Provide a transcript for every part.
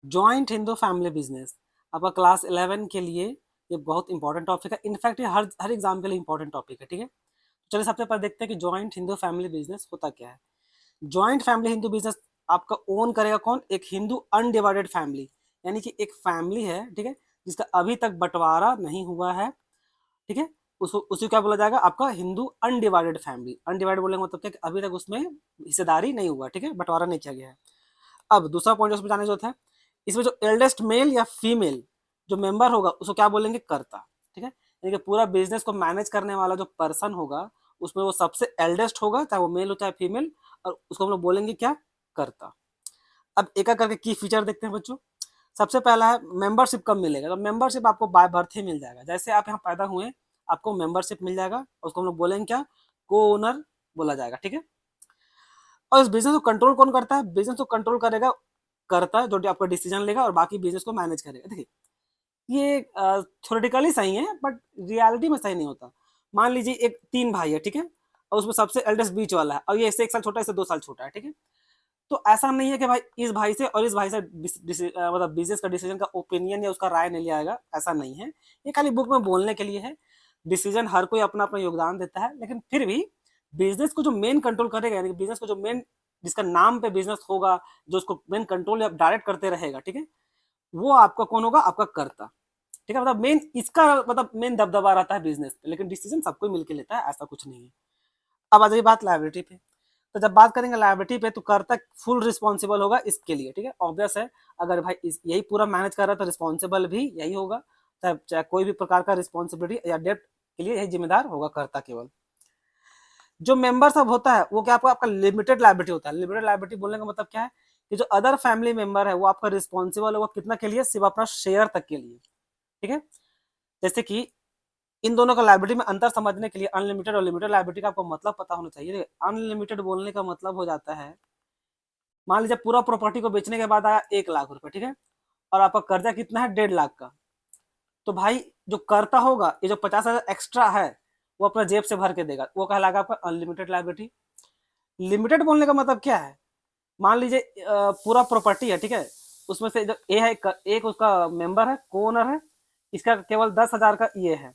Joint Hindu family business आपका class 11 के लिए ये बहुत इंपॉर्टेंट टॉपिक है। इनफैक्ट ये हर एग्जाम के लिए इंपॉर्टेंट टॉपिक है। ठीक है, चलिए सबसे पहले देखते हैं कि जॉइंट हिंदू फैमिली बिजनेस होता क्या है। जॉइंट फैमिली हिंदू बिजनेस आपका ओन करेगा कौन? एक हिंदू अनडिवाइडेड फैमिली, यानी कि एक फैमिली है, ठीक है, जिसका अभी तक बंटवारा नहीं हुआ है। ठीक है, उसको उसी क्या बोला जाएगा? आपका हिंदू अनडिवाइडेड फैमिली। अनडिवाइडेड बोलने का मतलब क्या? कि अभी तक उसमें हिस्सेदारी नहीं हुआ, ठीक है, बंटवारा नहीं किया गया है। अब दूसरा पॉइंट उसमें जाने जो था, इसमें जो एल्डेस्ट मेल या फीमेल जो मेंबर होगा उसको क्या बोलेंगे? कर्ता। ठीक है, यानी कि पूरा बिजनेस को मैनेज करने वाला जो पर्सन होगा उसमें वो सबसे एल्डेस्ट होगा, चाहे वो मेल हो चाहे फीमेल, और उसको हम लोग बोलेंगे क्या? कर्ता। अब एक एक करके की फीचर देखते हैं बच्चों। सबसे पहला है मेंबरशिप कब मिलेगा? तो मेंबरशिप आपको बाय बर्थ ही मिल जाएगा। जैसे आप यहाँ पैदा हुए आपको मेंबरशिप मिल जाएगा, उसको हम लोग बोलेंगे क्या? को ओनर बोला जाएगा। ठीक है, और इस बिजनेस को कंट्रोल कौन करता है? बिजनेस को कंट्रोल करेगा करता है, जो आपका डिसीजन लेगा और बाकी बिजनेस को मैनेज करेगा। देखिए ये थ्योरेटिकली सही है बट रियलिटी में सही नहीं होता। मान लीजिए एक तीन भाई है, ठीक है, और उसमें सबसे एल्डेस्ट बीच वाला है, और ये इससे 1 साल छोटा है, इससे 2 साल छोटा है। ठीक है, तो ऐसा नहीं है कि भाई इस भाई से और इस भाई से मतलब बिजनेस का डिसीजन का ओपिनियन या उसका राय नहीं लिया जाएगा, ऐसा नहीं है। ये खाली बुक में बोलने के लिए है। डिसीजन हर कोई अपना अपना योगदान देता है, लेकिन फिर भी बिजनेस को जो मेन कंट्रोल करेगा, यानी बिजनेस को जो मेन, जिसका नाम पे बिजनेस होगा, जो उसको मेन कंट्रोल या डायरेक्ट करते रहेगा, ठीक है, वो आपका कौन होगा? आपका कर्ता। ठीक है, मतलब मेन इसका मतलब मेन दबदबा रहता है बिजनेस पे, लेकिन डिसीजन सबको मिलकर लेता है, ऐसा कुछ नहीं है। अब आ जाइए बात लायबिलिटी पे। तो जब बात करेंगे लायबिलिटी पे तो कर्ता फुल रिस्पॉन्सिबल होगा इसके लिए। ठीक है, ऑब्वियस है, अगर भाई यही पूरा मैनेज कर रहा है तो रिस्पॉन्सिबल भी यही होगा। चाहे कोई भी प्रकार का रिस्पॉन्सिबिलिटी या डेप्ट के लिए यही जिम्मेदार होगा कर्ता केवल। जो मेंबर सब होता है वो क्या आपका लिमिटेड लायबिलिटी होता है। लिमिटेड लायबिलिटी बोलने का मतलब क्या है? कि जो अदर फैमिली मेंबर है वो आपका रिस्पॉन्सिबल होगा कितना के लिए? सिर्फ अपना शेयर तक के लिए। ठीक है, जैसे कि इन दोनों का लायबिलिटी में अंतर समझने के लिए अनलिमिटेड और लिमिटेड लायबिलिटी का आपको मतलब पता होना चाहिए। अनलिमिटेड बोलने का मतलब हो जाता है, मान लीजिए पूरा प्रॉपर्टी को बेचने के बाद आया 1 लाख रुपए, ठीक है, और आपका कर्जा कितना है? 1.5 लाख का। तो भाई जो कर्ता होगा ये जो 50,000 एक्स्ट्रा है वो अपना जेब से भर के देगा, वो कहलाएगा आपका अनलिमिटेड लायबिलिटी। लिमिटेड बोलने का मतलब क्या है? मान लीजिए पूरा प्रॉपर्टी है, ठीक है, उसमें से जो ए है एक उसका मेंबर है, को ओनर है, इसका केवल 10,000 का ये है,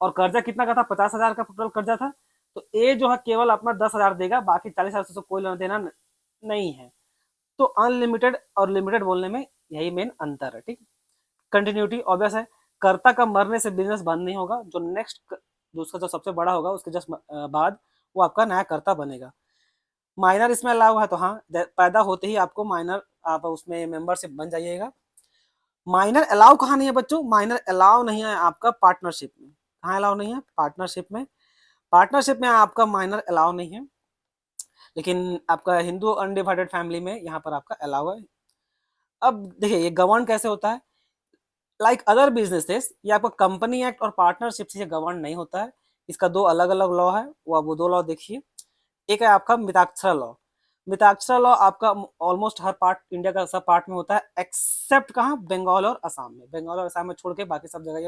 और कर्जा कितना का था? 50,000 का टोटल कर्जा था। तो ए जो है केवल अपना 10,000 देगा, बाकी 40,000 से कोई लेना देना नहीं है। तो अनलिमिटेड और लिमिटेड बोलने में यही मेन अंतर है। ठीक, कंटिन्यूटी ऑब्वियस है, कर्ता का मरने से बिजनेस बंद नहीं होगा। जो नेक्स्ट जो उसका जो सबसे बड़ा होगा उसके जस्ट बाद वो आपका नया कर्ता बनेगा। माइनर इसमें अलाउ है, तो हाँ पैदा होते ही आपको माइनर आप उसमें मेंबरशिप बन जाइएगा। माइनर अलाउ कहाँ नहीं है बच्चों? माइनर अलाउ नहीं है आपका पार्टनरशिप में। कहाँ अलाउ नहीं है? पार्टनरशिप में। पार्टनरशिप में आपका माइनर अलाउ नहीं है, लेकिन आपका हिंदू अनडिवाइडेड फैमिली में यहाँ पर आपका अलाउ है। अब देखिए ये गवर्न कैसे होता है? लाइक अदर बिजनेसेस, ये आपका कंपनी एक्ट और पार्टनरशिप से गवर्न नहीं होता है। इसका दो अलग अलग लॉ है, वो आप वो दो लॉ देखिए। एक है आपका मिताक्षरा लॉ। मिताक्षरा लॉ आपका ऑलमोस्ट हर पार्ट इंडिया का सब पार्ट में होता है, एक्सेप्ट कहाँ? बंगाल और असम में। बंगाल और असम में छोड़ के बाकी सब जगह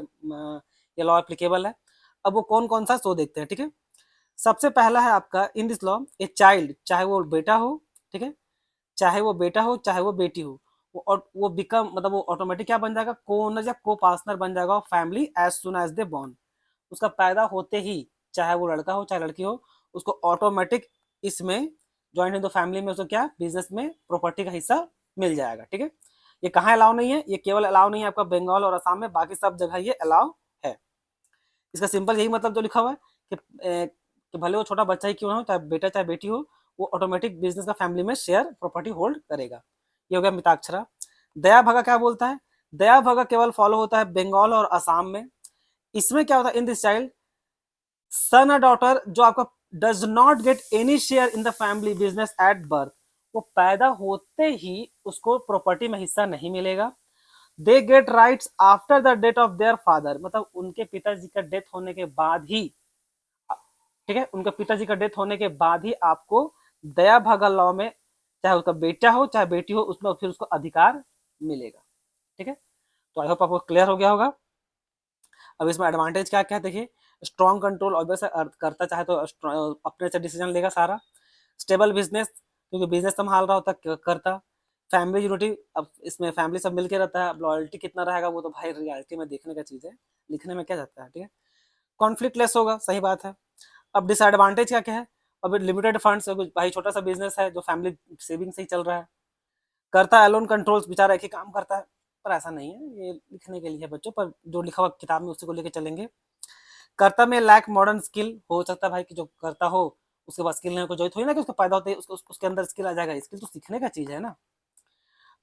ये लॉ एप्लीकेबल है। अब वो कौन कौन सा सो देखते हैं। ठीक है, सबसे पहला है आपका in this law, a child, चाहे वो बेटा हो, ठीक है, चाहे वो बेटा हो चाहे वो बेटी हो, वो बिकम मतलब वो ऑटोमेटिक क्या बन जाएगा? को ओनर या को पार्टनर बन जाएगा family as soon as they born. उसका पैदा होते ही, चाहे वो लड़का हो चाहे लड़की हो, उसको ऑटोमेटिक इसमें ज्वाइंट इन द फैमिली में उसको क्या? बिजनेस में प्रॉपर्टी का हिस्सा मिल जाएगा। ठीक है, ये कहाँ अलाउ नहीं है? ये केवल अलाउ नहीं है आपका बंगाल और असम में, बाकी सब जगह ये अलाउ है। इसका सिंपल यही मतलब जो लिखा हुआ है कि भले वो छोटा बच्चा ही क्यों ना हो, चाहे बेटा चाहे बेटी हो, वो ऑटोमेटिक बिजनेस का फैमिली में शेयर प्रॉपर्टी होल्ड करेगा। ये हो गया मिताक्षरा। दया भगा क्या बोलता है? दया भगा केवल फॉलो होता है बंगाल और असम में। इसमें क्या होता है? इन दिस चाइल्ड सन और डॉटर जो आपका does not get any share in the family business at birth, वो पैदा होते ही उसको प्रॉपर्टी में हिस्सा नहीं मिलेगा। They get rights after the death of their father, मतलब उनके पिताजी का डेथ होने के बाद ही, ठीक है, उनके पिताजी का डेथ होने के बाद ही आपको दया भागा लॉ में, चाहे उसका बेटा हो चाहे बेटी हो, उसमें फिर उसको अधिकार मिलेगा। ठीक है, तो आई होप आपको क्लियर हो गया होगा। अब इसमें एडवांटेज क्या क्या है देखिए। स्ट्रॉन्ग कंट्रोल ऑब्वियस करता, चाहे तो अपने से डिसीजन लेगा सारा। स्टेबल बिजनेस, क्योंकि बिजनेस संभाल रहा होता करता। फैमिली यूनिटी, अब इसमें फैमिली सब मिलके रहता है, अब लॉयल्टी कितना रहेगा वो तो भाई रियलिटी में देखने का चीज़ है, लिखने में क्या जाता है, ठीक है। कॉन्फ्लिक्ट लेस होगा, सही बात है। अब डिसएडवांटेज क्या क्या है, अब लिमिटेड फंड्स है, भाई छोटा सा बिजनेस है जो फैमिली सेविंग से ही चल रहा है, करता है अलोन कंट्रोल्स, बेचारा एक ही काम करता है, पर ऐसा नहीं है, ये लिखने के लिए है बच्चों, पर जो लिखा हुआ किताब में उसी को लेके चलेंगे। कर्ता में लैक मॉडर्न स्किल, हो सकता है भाई कि जो करता हो उसके पास स्किल नहीं, को जो थोड़ी ना कि उसको पैदा होते ही उसके अंदर स्किल आ जाएगा, स्किल तो सीखने का चीज है ना।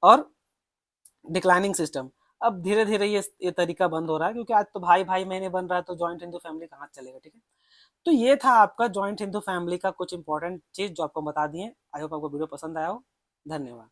और डिक्लाइनिंग सिस्टम, अब धीरे धीरे ये तरीका बंद हो रहा है, क्योंकि आज तो भाई भाई महीने बन रहा है, तो जॉइंट हिंदू फैमिली कहाँ चलेगा, ठीक है। तो ये था आपका जॉइंट हिंदू फैमिली का कुछ इंपॉर्टेंट चीज जो आपको बता दिए। आई होप आपको वीडियो पसंद आया हो। धन्यवाद।